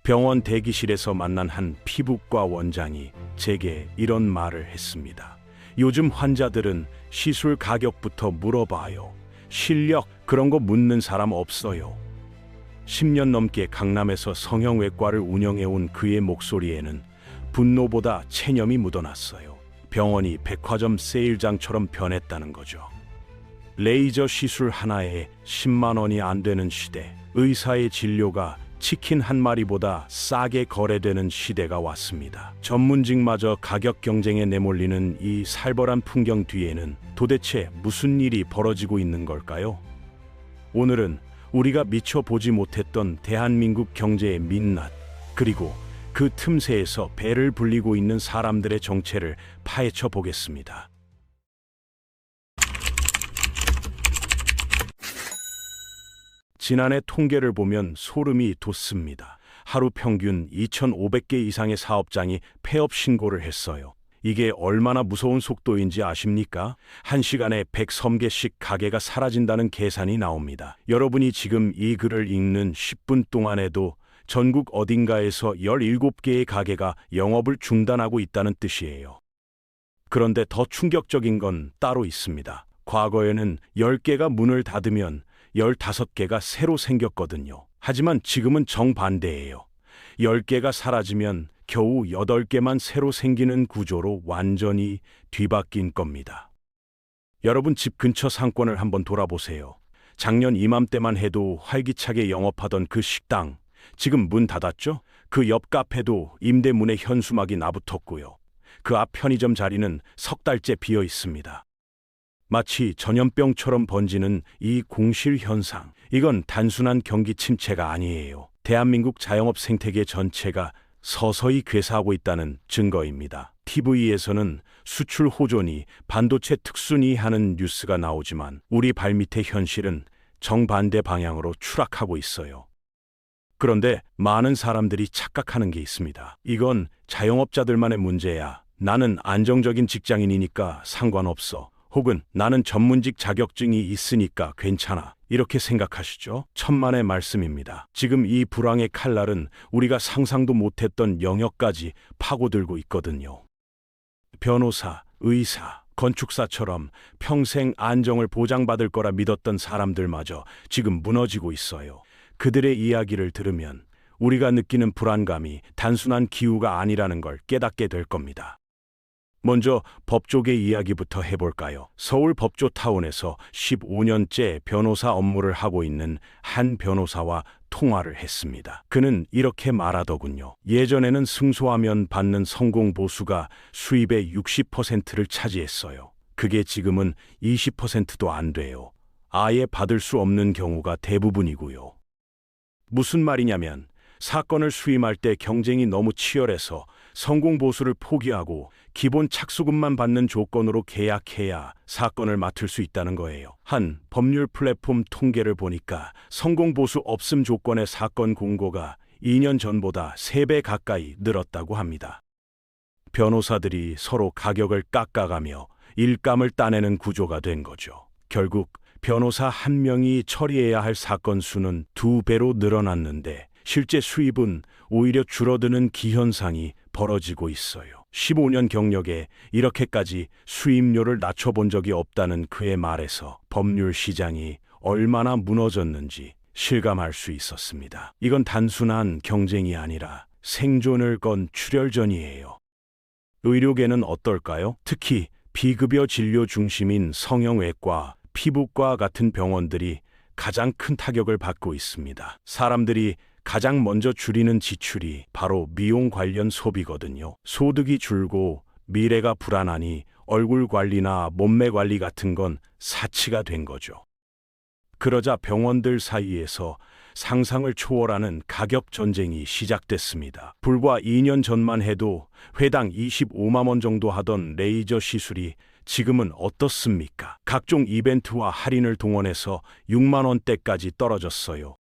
병원 대기실에서 만난 한 피부과 원장이 제게 이런 말을 했습니다. 요즘 환자들은 시술 가격부터 물어봐요. 실력 그런 거 묻는 사람 없어요. 10년 넘게 강남에서 성형외과를 운영해온 그의 목소리에는 분노보다 체념이 묻어났어요. 병원이 백화점 세일장처럼 변했다는 거죠. 레이저 시술 하나에 10만 원이 안 되는 시대, 의사의 진료가 치킨 한 마리보다 싸게 거래되는 시대가 왔습니다. 전문직마저 가격 경쟁에 내몰리는 이 살벌한 풍경 뒤에는 도대체 무슨 일이 벌어지고 있는 걸까요? 오늘은 우리가 미처 보지 못했던 대한민국 경제의 민낯, 그리고 그 틈새에서 배를 불리고 있는 사람들의 정체를 파헤쳐 보겠습니다. 지난해 통계를 보면 소름이 돋습니다. 하루 평균 2,500개 이상의 사업장이 폐업 신고를 했어요. 이게 얼마나 무서운 속도인지 아십니까? 한 시간에 103개씩 가게가 사라진다는 계산이 나옵니다. 여러분이 지금 이 글을 읽는 10분 동안에도 전국 어딘가에서 17개의 가게가 영업을 중단하고 있다는 뜻이에요. 그런데 더 충격적인 건 따로 있습니다. 과거에는 10개가 문을 닫으면 15개가 새로 생겼거든요. 하지만 지금은 정반대예요. 10개가 사라지면 겨우 8개만 새로 생기는 구조로 완전히 뒤바뀐 겁니다. 여러분 집 근처 상권을 한번 돌아보세요. 작년 이맘때만 해도 활기차게 영업하던 그 식당, 지금 문 닫았죠? 그 옆 카페도 임대문에 현수막이 나붙었고요. 그 앞 편의점 자리는 석 달째 비어 있습니다. 마치 전염병처럼 번지는 이 공실 현상, 이건 단순한 경기 침체가 아니에요. 대한민국 자영업 생태계 전체가 서서히 괴사하고 있다는 증거입니다. TV에서는 수출 호전이 반도체 특수니 하는 뉴스가 나오지만 우리 발밑의 현실은 정반대 방향으로 추락하고 있어요. 그런데 많은 사람들이 착각하는 게 있습니다. 이건 자영업자들만의 문제야. 나는 안정적인 직장인이니까 상관없어. 혹은 나는 전문직 자격증이 있으니까 괜찮아. 이렇게 생각하시죠? 천만의 말씀입니다. 지금 이 불황의 칼날은 우리가 상상도 못했던 영역까지 파고들고 있거든요. 변호사, 의사, 건축사처럼 평생 안정을 보장받을 거라 믿었던 사람들마저 지금 무너지고 있어요. 그들의 이야기를 들으면 우리가 느끼는 불안감이 단순한 기우가 아니라는 걸 깨닫게 될 겁니다. 먼저 법조계 이야기부터 해볼까요? 서울 법조타운에서 15년째 변호사 업무를 하고 있는 한 변호사와 통화를 했습니다. 그는 이렇게 말하더군요. 예전에는 승소하면 받는 성공 보수가 수입의 60%를 차지했어요. 그게 지금은 20%도 안 돼요. 아예 받을 수 없는 경우가 대부분이고요. 무슨 말이냐면 사건을 수임할 때 경쟁이 너무 치열해서 성공 보수를 포기하고 기본 착수금만 받는 조건으로 계약해야 사건을 맡을 수 있다는 거예요. 한 법률 플랫폼 통계를 보니까 성공 보수 없음 조건의 사건 공고가 2년 전보다 3배 가까이 늘었다고 합니다. 변호사들이 서로 가격을 깎아가며 일감을 따내는 구조가 된 거죠. 결국 변호사 한 명이 처리해야 할 사건 수는 2배로 늘어났는데 실제 수입은 오히려 줄어드는 기현상이 벌어지고 있어요. 15년 경력에 이렇게까지 수입료를 낮춰본 적이 없다는 그의 말에서 법률 시장이 얼마나 무너졌는지 실감할 수 있었습니다. 이건 단순한 경쟁이 아니라 생존을 건 출혈전이에요. 의료계는 어떨까요? 특히 비급여 진료 중심인 성형외과, 피부과 같은 병원들이 가장 큰 타격을 받고 있습니다. 사람들이 가장 먼저 줄이는 지출이 바로 미용 관련 소비거든요. 소득이 줄고 미래가 불안하니 얼굴 관리나 몸매 관리 같은 건 사치가 된 거죠. 그러자 병원들 사이에서 상상을 초월하는 가격 전쟁이 시작됐습니다. 불과 2년 전만 해도 회당 25만 원 정도 하던 레이저 시술이 지금은 어떻습니까? 각종 이벤트와 할인을 동원해서 6만 원대까지 떨어졌어요.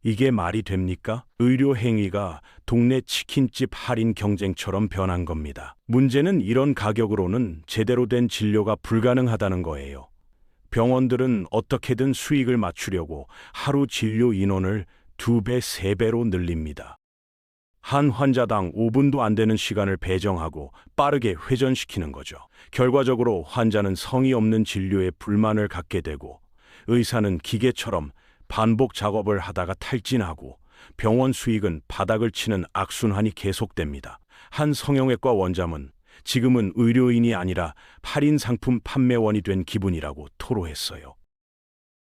이게 말이 됩니까? 의료 행위가 동네 치킨집 할인 경쟁처럼 변한 겁니다. 문제는 이런 가격으로는 제대로 된 진료가 불가능하다는 거예요. 병원들은 어떻게든 수익을 맞추려고 하루 진료 인원을 2배, 3배로 늘립니다. 한 환자당 5분도 안 되는 시간을 배정하고 빠르게 회전시키는 거죠. 결과적으로 환자는 성의 없는 진료에 불만을 갖게 되고 의사는 기계처럼 반복 작업을 하다가 탈진하고 병원 수익은 바닥을 치는 악순환이 계속됩니다. 한 성형외과 원장은 지금은 의료인이 아니라 할인 상품 판매원이 된 기분이라고 토로했어요.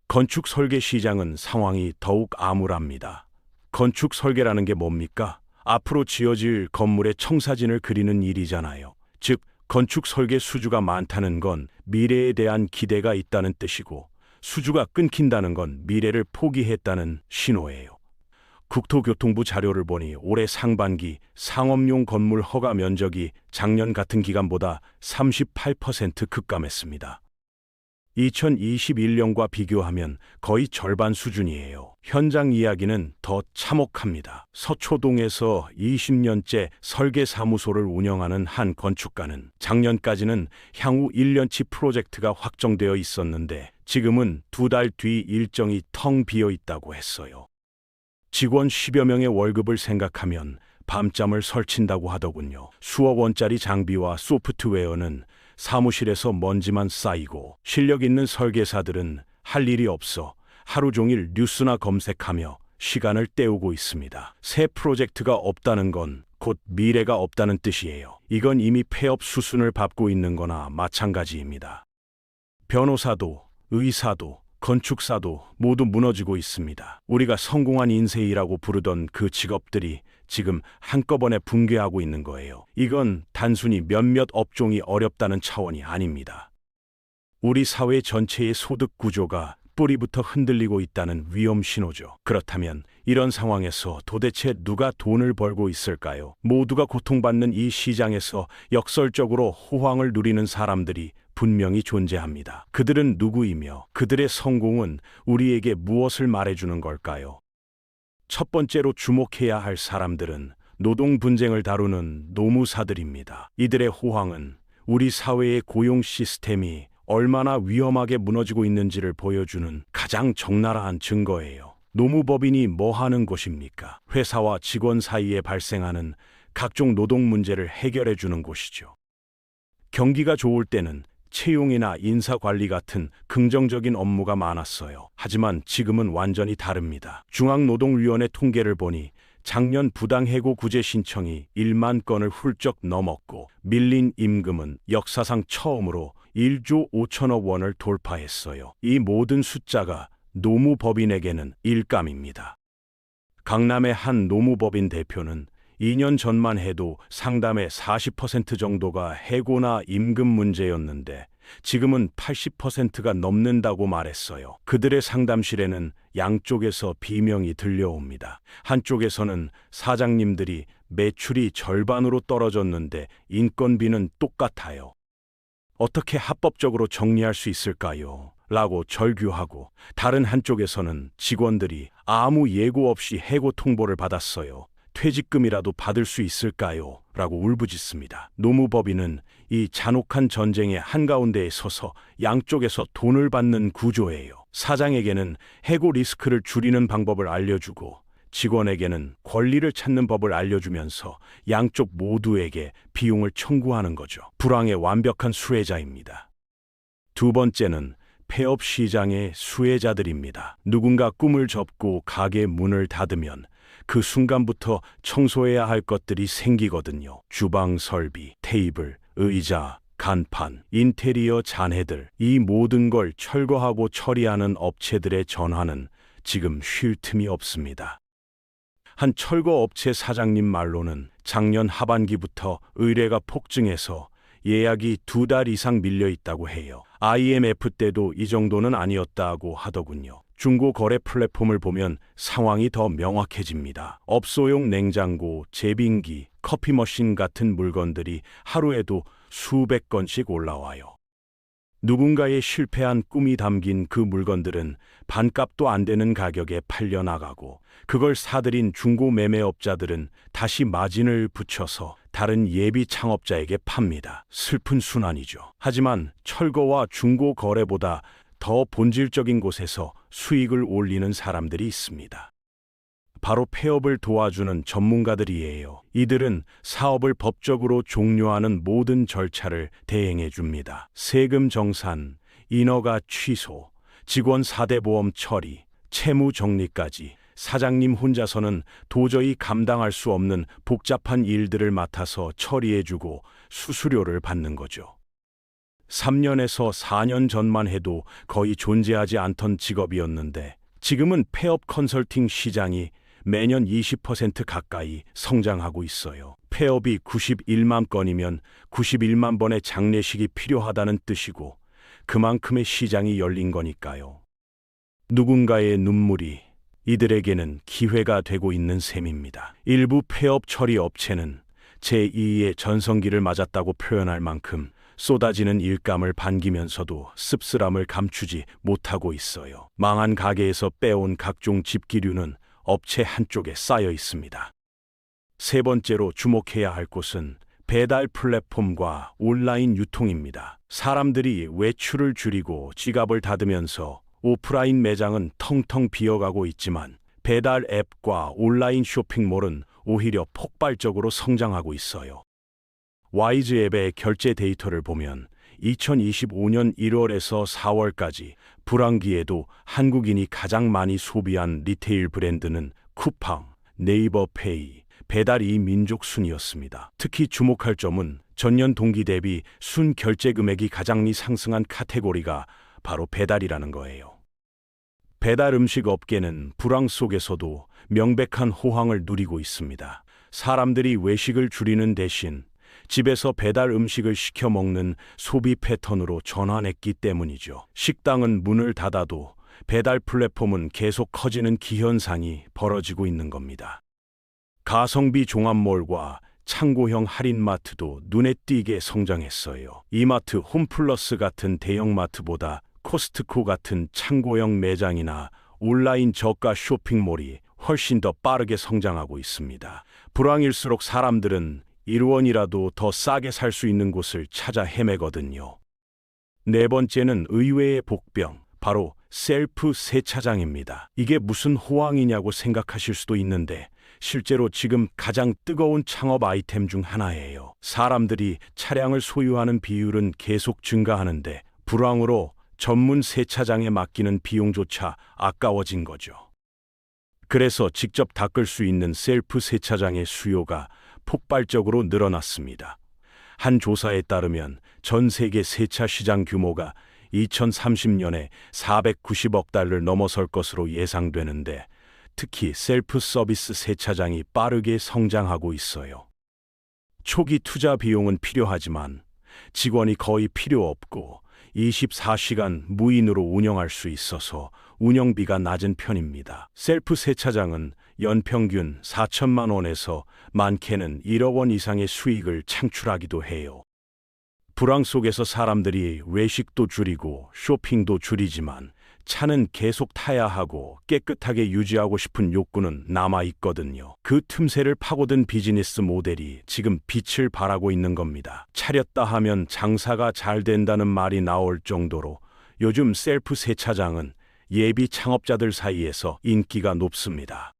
건축 설계 시장은 상황이 더욱 암울합니다. 건축 설계라는 게 뭡니까? 앞으로 지어질 건물의 청사진을 그리는 일이잖아요. 즉, 건축 설계 수주가 많다는 건 미래에 대한 기대가 있다는 뜻이고, 수주가 끊긴다는 건 미래를 포기했다는 신호예요. 국토교통부 자료를 보니 올해 상반기 상업용 건물 허가 면적이 작년 같은 기간보다 38% 급감했습니다. 2021년과 비교하면 거의 절반 수준이에요. 현장 이야기는 더 참혹합니다. 서초동에서 20년째 설계사무소를 운영하는 한 건축가는 작년까지는 향후 1년치 프로젝트가 확정되어 있었는데 지금은 2달 뒤 일정이 텅 비어 있다고 했어요. 직원 10여 명의 월급을 생각하면 밤잠을 설친다고 하더군요. 수억 원짜리 장비와 소프트웨어는 사무실에서 먼지만 쌓이고 실력 있는 설계사들은 할 일이 없어 하루 종일 뉴스나 검색하며 시간을 때우고 있습니다. 새 프로젝트가 없다는 건 곧 미래가 없다는 뜻이에요. 이건 이미 폐업 수순을 밟고 있는 거나 마찬가지입니다. 변호사도, 의사도, 건축사도 모두 무너지고 있습니다. 우리가 성공한 인생이라고 부르던 그 직업들이 지금 한꺼번에 붕괴하고 있는 거예요. 이건 단순히 몇몇 업종이 어렵다는 차원이 아닙니다. 우리 사회 전체의 소득 구조가 뿌리부터 흔들리고 있다는 위험 신호죠. 그렇다면 이런 상황에서 도대체 누가 돈을 벌고 있을까요? 모두가 고통받는 이 시장에서 역설적으로 호황을 누리는 사람들이 분명히 존재합니다. 그들은 누구이며 그들의 성공은 우리에게 무엇을 말해주는 걸까요? 첫 번째로 주목해야 할 사람들은 노동 분쟁을 다루는 노무사들입니다. 이들의 호황은 우리 사회의 고용 시스템이 얼마나 위험하게 무너지고 있는지를 보여주는 가장 적나라한 증거예요. 노무법인이 뭐 하는 곳입니까? 회사와 직원 사이에 발생하는 각종 노동 문제를 해결해 주는 곳이죠. 경기가 좋을 때는 채용이나 인사관리 같은 긍정적인 업무가 많았어요. 하지만 지금은 완전히 다릅니다. 중앙노동위원회 통계를 보니 작년 부당해고 구제 신청이 1만 건을 훌쩍 넘었고 밀린 임금은 역사상 처음으로 1조 5천억 원을 돌파했어요. 이 모든 숫자가 노무법인에게는 일감입니다. 강남의 한 노무법인 대표는 2년 전만 해도 상담의 40% 정도가 해고나 임금 문제였는데 지금은 80%가 넘는다고 말했어요. 그들의 상담실에는 양쪽에서 비명이 들려옵니다. 한쪽에서는 사장님들이 매출이 절반으로 떨어졌는데 인건비는 똑같아요. 어떻게 합법적으로 정리할 수 있을까요? 라고 절규하고, 다른 한쪽에서는 직원들이 아무 예고 없이 해고 통보를 받았어요. 퇴직금이라도 받을 수 있을까요? 라고 울부짖습니다. 노무법인은 이 잔혹한 전쟁의 한가운데에 서서 양쪽에서 돈을 받는 구조예요. 사장에게는 해고 리스크를 줄이는 방법을 알려주고 직원에게는 권리를 찾는 법을 알려주면서 양쪽 모두에게 비용을 청구하는 거죠. 불황의 완벽한 수혜자입니다. 두 번째는 폐업 시장의 수혜자들입니다. 누군가 꿈을 접고 가게 문을 닫으면 그 순간부터 청소해야 할 것들이 생기거든요. 주방 설비, 테이블, 의자, 간판, 인테리어 잔해들, 이 모든 걸 철거하고 처리하는 업체들의 전화는 지금 쉴 틈이 없습니다. 한 철거업체 사장님 말로는 작년 하반기부터 의뢰가 폭증해서 예약이 2달 이상 밀려 있다고 해요. IMF 때도 이 정도는 아니었다고 하더군요. 중고 거래 플랫폼을 보면 상황이 더 명확해집니다. 업소용 냉장고, 제빙기, 커피 머신 같은 물건들이 하루에도 수백 건씩 올라와요. 누군가의 실패한 꿈이 담긴 그 물건들은 반값도 안 되는 가격에 팔려나가고, 그걸 사들인 중고 매매업자들은 다시 마진을 붙여서 다른 예비 창업자에게 팝니다. 슬픈 순환이죠. 하지만 철거와 중고 거래보다 더 본질적인 곳에서 수익을 올리는 사람들이 있습니다. 바로 폐업을 도와주는 전문가들이에요. 이들은 사업을 법적으로 종료하는 모든 절차를 대행해 줍니다. 세금 정산, 인허가 취소, 직원 4대 보험 처리, 채무 정리까지 사장님 혼자서는 도저히 감당할 수 없는 복잡한 일들을 맡아서 처리해주고 수수료를 받는 거죠. 3년에서 4년 전만 해도 거의 존재하지 않던 직업이었는데 지금은 폐업 컨설팅 시장이 매년 20% 가까이 성장하고 있어요. 폐업이 91만 건이면 91만 번의 장례식이 필요하다는 뜻이고 그만큼의 시장이 열린 거니까요. 누군가의 눈물이 이들에게는 기회가 되고 있는 셈입니다. 일부 폐업 처리 업체는 제2의 전성기를 맞았다고 표현할 만큼 쏟아지는 일감을 반기면서도 씁쓸함을 감추지 못하고 있어요. 망한 가게에서 빼온 각종 집기류는 업체 한쪽에 쌓여 있습니다. 세 번째로 주목해야 할 곳은 배달 플랫폼과 온라인 유통입니다. 사람들이 외출을 줄이고 지갑을 닫으면서 오프라인 매장은 텅텅 비어가고 있지만 배달 앱과 온라인 쇼핑몰은 오히려 폭발적으로 성장하고 있어요. 와이즈 앱의 결제 데이터를 보면 2025년 1월에서 4월까지 불황기에도 한국인이 가장 많이 소비한 리테일 브랜드는 쿠팡, 네이버페이, 배달이 민족 순이었습니다. 특히 주목할 점은 전년 동기 대비 순 결제 금액이 가장 상승한 카테고리가 바로 배달이라는 거예요. 배달 음식 업계는 불황 속에서도 명백한 호황을 누리고 있습니다. 사람들이 외식을 줄이는 대신 집에서 배달 음식을 시켜 먹는 소비 패턴으로 전환했기 때문이죠. 식당은 문을 닫아도 배달 플랫폼은 계속 커지는 기현상이 벌어지고 있는 겁니다. 가성비 종합몰과 창고형 할인마트도 눈에 띄게 성장했어요. 이마트 홈플러스 같은 대형마트보다 코스트코 같은 창고형 매장이나 온라인 저가 쇼핑몰이 훨씬 더 빠르게 성장하고 있습니다. 불황일수록 사람들은 1원이라도 더 싸게 살 수 있는 곳을 찾아 헤매거든요. 네 번째는 의외의 복병, 바로 셀프 세차장입니다. 이게 무슨 호황이냐고 생각하실 수도 있는데 실제로 지금 가장 뜨거운 창업 아이템 중 하나예요. 사람들이 차량을 소유하는 비율은 계속 증가하는데 불황으로 전문 세차장에 맡기는 비용조차 아까워진 거죠. 그래서 직접 닦을 수 있는 셀프 세차장의 수요가 폭발적으로 늘어났습니다. 한 조사에 따르면 전 세계 세차 시장 규모가 2030년에 490억 달러를 넘어설 것으로 예상되는데 특히 셀프 서비스 세차장이 빠르게 성장하고 있어요. 초기 투자 비용은 필요하지만 직원이 거의 필요 없고 24시간 무인으로 운영할 수 있어서 운영비가 낮은 편입니다. 셀프 세차장은 연평균 4천만 원에서 많게는 1억 원 이상의 수익을 창출하기도 해요. 불황 속에서 사람들이 외식도 줄이고 쇼핑도 줄이지만 차는 계속 타야 하고 깨끗하게 유지하고 싶은 욕구는 남아있거든요. 그 틈새를 파고든 비즈니스 모델이 지금 빛을 발하고 있는 겁니다. 차렸다 하면 장사가 잘 된다는 말이 나올 정도로 요즘 셀프 세차장은 예비 창업자들 사이에서 인기가 높습니다.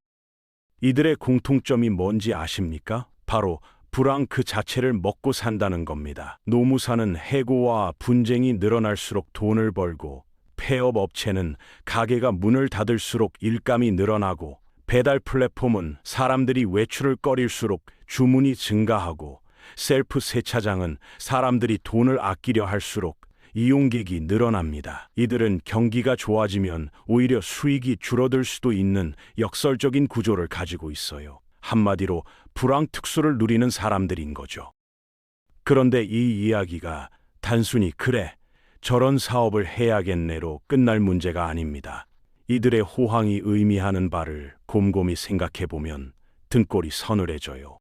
이들의 공통점이 뭔지 아십니까? 바로 불황 그 자체를 먹고 산다는 겁니다. 노무사는 해고와 분쟁이 늘어날수록 돈을 벌고 폐업 업체는 가게가 문을 닫을수록 일감이 늘어나고 배달 플랫폼은 사람들이 외출을 꺼릴수록 주문이 증가하고 셀프 세차장은 사람들이 돈을 아끼려 할수록 이용객이 늘어납니다. 이들은 경기가 좋아지면 오히려 수익이 줄어들 수도 있는 역설적인 구조를 가지고 있어요. 한마디로 불황 특수를 누리는 사람들인 거죠. 그런데 이 이야기가 단순히 그래, 저런 사업을 해야겠네로 끝날 문제가 아닙니다. 이들의 호황이 의미하는 바를 곰곰이 생각해보면 등골이 서늘해져요.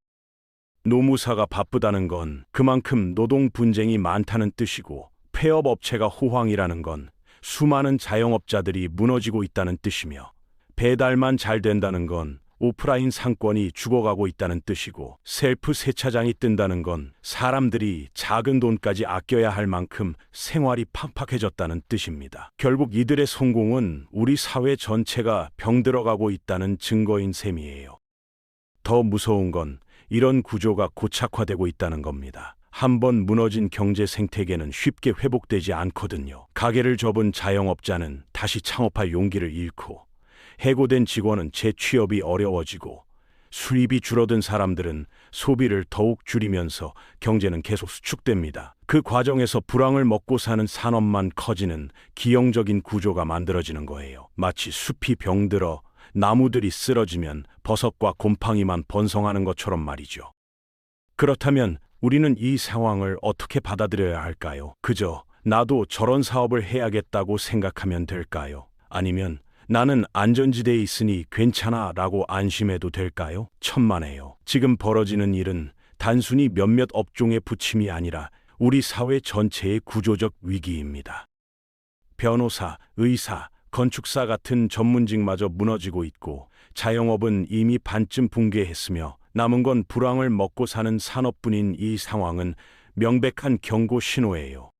노무사가 바쁘다는 건 그만큼 노동 분쟁이 많다는 뜻이고 폐업 업체가 호황이라는 건 수많은 자영업자들이 무너지고 있다는 뜻이며 배달만 잘 된다는 건 오프라인 상권이 죽어가고 있다는 뜻이고, 셀프 세차장이 뜬다는 건 사람들이 작은 돈까지 아껴야 할 만큼 생활이 팍팍해졌다는 뜻입니다. 결국 이들의 성공은 우리 사회 전체가 병들어가고 있다는 증거인 셈이에요. 더 무서운 건 이런 구조가 고착화되고 있다는 겁니다. 한번 무너진 경제 생태계는 쉽게 회복되지 않거든요. 가게를 접은 자영업자는 다시 창업할 용기를 잃고, 해고된 직원은 재취업이 어려워지고, 수입이 줄어든 사람들은 소비를 더욱 줄이면서 경제는 계속 수축됩니다. 그 과정에서 불황을 먹고 사는 산업만 커지는 기형적인 구조가 만들어지는 거예요. 마치 숲이 병들어 나무들이 쓰러지면 버섯과 곰팡이만 번성하는 것처럼 말이죠. 그렇다면 우리는 이 상황을 어떻게 받아들여야 할까요? 그저 나도 저런 사업을 해야겠다고 생각하면 될까요? 아니면 나는 안전지대에 있으니 괜찮아 라고 안심해도 될까요? 천만에요. 지금 벌어지는 일은 단순히 몇몇 업종의 부침이 아니라 우리 사회 전체의 구조적 위기입니다. 변호사, 의사, 건축사 같은 전문직마저 무너지고 있고, 자영업은 이미 반쯤 붕괴했으며 남은 건 불황을 먹고 사는 산업뿐인 이 상황은 명백한 경고 신호예요.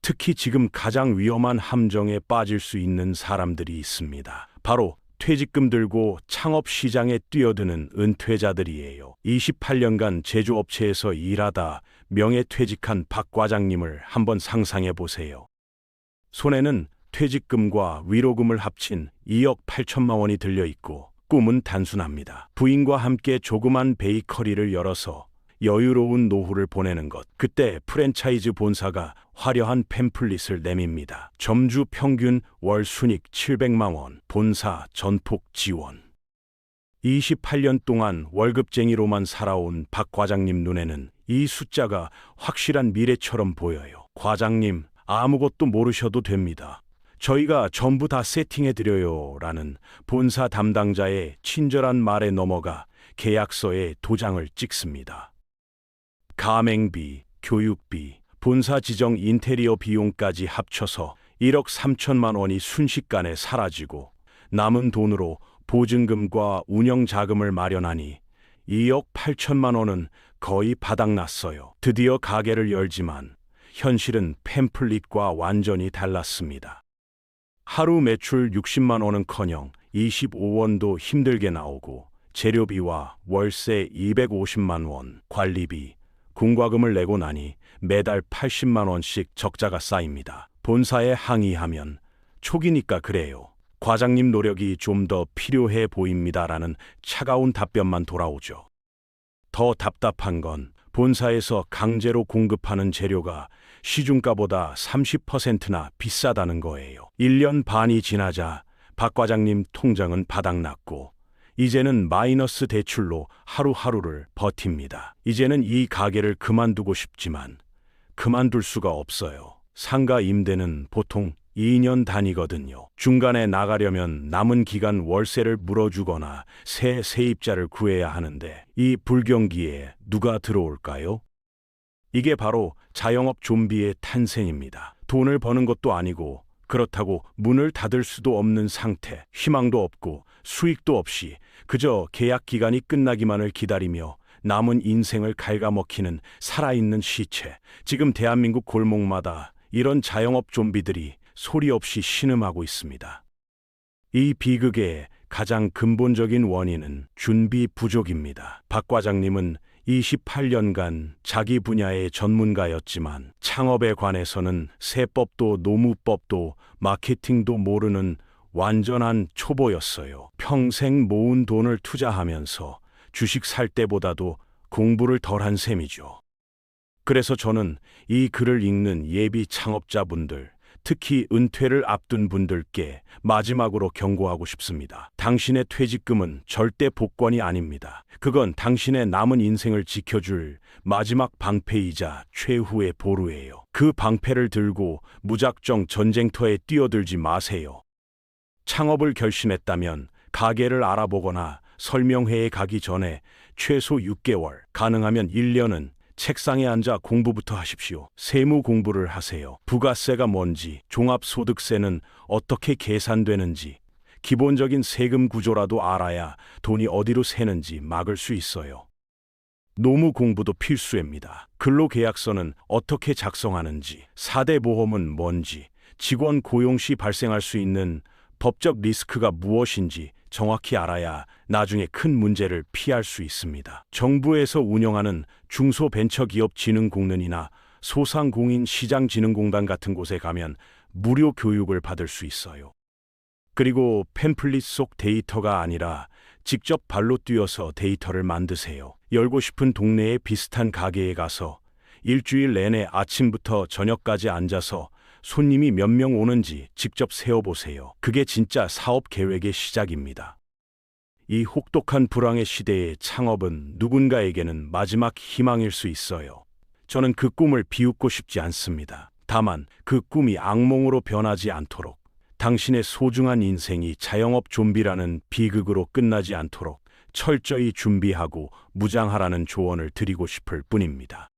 특히 지금 가장 위험한 함정에 빠질 수 있는 사람들이 있습니다. 바로 퇴직금 들고 창업 시장에 뛰어드는 은퇴자들이에요. 28년간 제조업체에서 일하다 명예퇴직한 박 과장님을 한번 상상해 보세요. 손에는 퇴직금과 위로금을 합친 2억 8천만 원이 들려 있고, 꿈은 단순합니다. 부인과 함께 조그만 베이커리를 열어서 여유로운 노후를 보내는 것. 그때 프랜차이즈 본사가 화려한 팸플릿을 내밉니다. 점주 평균 월 순익 700만 원, 본사 전폭 지원. 28년 동안 월급쟁이로만 살아온 박 과장님 눈에는 이 숫자가 확실한 미래처럼 보여요. 과장님, 아무것도 모르셔도 됩니다. 저희가 전부 다 세팅해드려요 라는 본사 담당자의 친절한 말에 넘어가 계약서에 도장을 찍습니다. 가맹비, 교육비, 본사 지정 인테리어 비용까지 합쳐서 1억 3천만 원이 순식간에 사라지고, 남은 돈으로 보증금과 운영자금을 마련하니 2억 8천만 원은 거의 바닥났어요. 드디어 가게를 열지만 현실은 팸플릿과 완전히 달랐습니다. 하루 매출 60만 원은커녕 25원도 힘들게 나오고, 재료비와 월세 250만 원, 관리비, 공과금을 내고 나니 매달 80만 원씩 적자가 쌓입니다. 본사에 항의하면 초기니까 그래요. 과장님 노력이 좀 더 필요해 보입니다라는 차가운 답변만 돌아오죠. 더 답답한 건 본사에서 강제로 공급하는 재료가 시중가보다 30%나 비싸다는 거예요. 1년 반이 지나자 박 과장님 통장은 바닥났고, 이제는 마이너스 대출로 하루하루를 버팁니다. 이제는 이 가게를 그만두고 싶지만 그만둘 수가 없어요. 상가 임대는 보통 2년 단위거든요. 중간에 나가려면 남은 기간 월세를 물어주거나 새 세입자를 구해야 하는데, 이 불경기에 누가 들어올까요? 이게 바로 자영업 좀비의 탄생입니다. 돈을 버는 것도 아니고, 그렇다고 문을 닫을 수도 없는 상태, 희망도 없고 수익도 없이 그저 계약 기간이 끝나기만을 기다리며 남은 인생을 갉아먹히는 살아있는 시체. 지금 대한민국 골목마다 이런 자영업 좀비들이 소리 없이 신음하고 있습니다. 이 비극의 가장 근본적인 원인은 준비 부족입니다. 박 과장님은 28년간 자기 분야의 전문가였지만 창업에 관해서는 세법도 노무법도 마케팅도 모르는 완전한 초보였어요. 평생 모은 돈을 투자하면서 주식 살 때보다도 공부를 덜한 셈이죠. 그래서 저는 이 글을 읽는 예비 창업자분들, 특히 은퇴를 앞둔 분들께 마지막으로 경고하고 싶습니다. 당신의 퇴직금은 절대 복권이 아닙니다. 그건 당신의 남은 인생을 지켜줄 마지막 방패이자 최후의 보루예요. 그 방패를 들고 무작정 전쟁터에 뛰어들지 마세요. 창업을 결심했다면 가게를 알아보거나 설명회에 가기 전에 최소 6개월, 가능하면 1년은 책상에 앉아 공부부터 하십시오. 세무 공부를 하세요. 부가세가 뭔지, 종합소득세는 어떻게 계산되는지, 기본적인 세금 구조라도 알아야 돈이 어디로 새는지 막을 수 있어요. 노무 공부도 필수입니다. 근로계약서는 어떻게 작성하는지, 4대 보험은 뭔지, 직원 고용 시 발생할 수 있는 법적 리스크가 무엇인지 정확히 알아야 나중에 큰 문제를 피할 수 있습니다. 정부에서 운영하는 중소벤처기업진흥공단이나 소상공인시장진흥공단 같은 곳에 가면 무료 교육을 받을 수 있어요. 그리고 팸플릿 속 데이터가 아니라 직접 발로 뛰어서 데이터를 만드세요. 열고 싶은 동네에 비슷한 가게에 가서 일주일 내내 아침부터 저녁까지 앉아서 손님이 몇 명 오는지 직접 세어보세요. 그게 진짜 사업 계획의 시작입니다. 이 혹독한 불황의 시대의 창업은 누군가에게는 마지막 희망일 수 있어요. 저는 그 꿈을 비웃고 싶지 않습니다. 다만 그 꿈이 악몽으로 변하지 않도록, 당신의 소중한 인생이 자영업 좀비라는 비극으로 끝나지 않도록 철저히 준비하고 무장하라는 조언을 드리고 싶을 뿐입니다.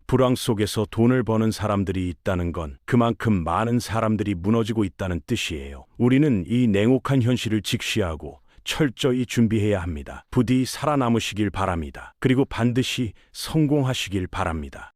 불황 속에서 돈을 버는 사람들이 있다는 건 그만큼 많은 사람들이 무너지고 있다는 뜻이에요. 우리는 이 냉혹한 현실을 직시하고 철저히 준비해야 합니다. 부디 살아남으시길 바랍니다. 그리고 반드시 성공하시길 바랍니다.